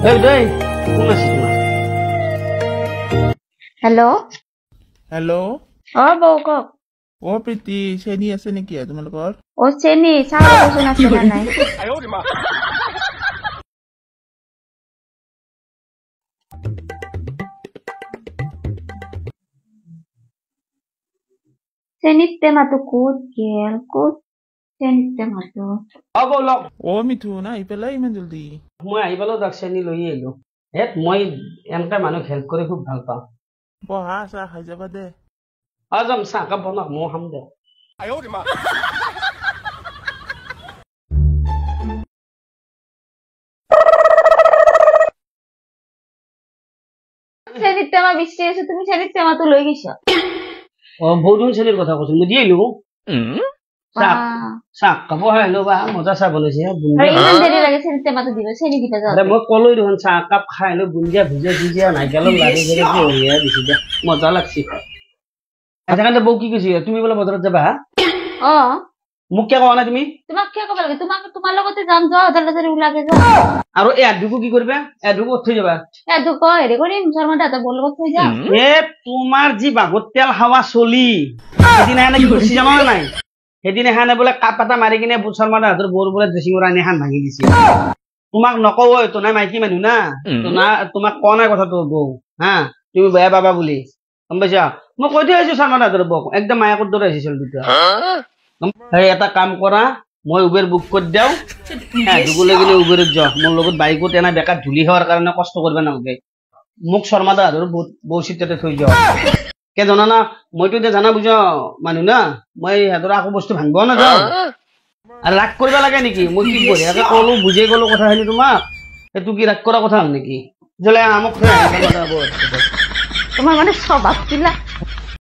এই দেই কোন আছে তোমাৰ? হেল্ল' হেল্ল' বৌ কওক। প্ৰীতি চেনী আছে নেকি তোমালোকৰ? চেনি চাওচোন আছে না নাই। চেনিৰ টেমাটো ক'ত গেল? ক'ত চেনিৰ টেমাটো? বলক মিঠু না আহি পেলাই ইমান জলদি? মই আহি পালো তাক চেনি লৈ আহিলো। মই এনেকে মানুহক হেল্প কৰি খুব ভাল পাওঁ। বহা চাহ খাই যাবা দে। যাম চাহ কাপ বনাওক মই খাম দে। চেনিৰ টেমা বিচাৰি আছো, তুমি চেনিৰ টেমাটো লৈ গৈছা? বহুদিন চেনিৰ কথা কৈছো মই দি আহিলো। চাহ খাব আহিলো বা মজা চাহ বনাইছে। ইমান দেৰি লাগে চেনিৰ টেমাটো দিব? চেনি দিবা যাওঁতে মই কলো দেখোন চাহ কাপ খাই আহিলো, বুন্দিয়া ভিজা ভিজা নাৰিকলৰ লাড়ু দিছে দে, মজা লাগছে। সেইকাৰণে বৌ কি কৈছে তুমি বোলে বজাৰত যাবা? মোক কিয় কোৱা নাই তুমি? তোমাক কিয় ক'ব লাগে? তোমাৰ লগতে যাম, যোৱা হঠাৎ ওলাগে যোৱা। আৰু এই আড্ডুকো কি কৰিবা? আড্ডুকো থৈ যাবা? আড্ডুক হেৰি কৰিম, শৰ্মা দাহঁতৰ বৰ লগত থৈ যাম। তোমাৰ যি বাগত তেল হাৱা চলি সেইদিনা কি গুচি যাবা নে নাই? সেইদিনা এখানে বোলে কাপ এটা মাৰি কিনে শৰ্মা দাহঁতৰ বৰ বোলে ড্ৰেছিং আনি এখন ভাঙি দিছে। তোমাক নকওঁ তো নাই মাইকী মানুহ না, তোমাক কোৱা নাই কথাটো বৌ হা, তুমি বেয়া পাবা বুলি গম পাইছা? মই কৈ থৈ আহিছো শৰ্মা দাহঁতৰ বৌক, একদম মায়াকৰ দৰে আহিছিল দুটা। এটা কাম কৰা, মই উবেৰ বুক কৰি দিওঁ, দুগুলৈ কিনে উবেৰত যোৱা, মোৰ লগত বাইকত এনে বেকাৰ ধূলি হোৱাৰ কাৰণে কষ্ট কৰিব নালাগে। মোক শৰ্মা দাহঁতৰ বৌ চিটতে থৈ যোৱা। কে জানা না, মইতো এতিয়া জানা বুজা মানুহ না, মই সিহঁতৰ আকৌ বস্তু ভাঙিব নাযাওঁ। আৰু ৰাগ কৰিব লাগে নেকি? মই কি বঢ়িয়াকে কলো, বুজাই গলো কথাখিনি তোমাক, এইটো কি ৰাগ কৰা কথা হ'ল নেকি? আমাক তোমাৰ মানে স্বভাৱ বিলাক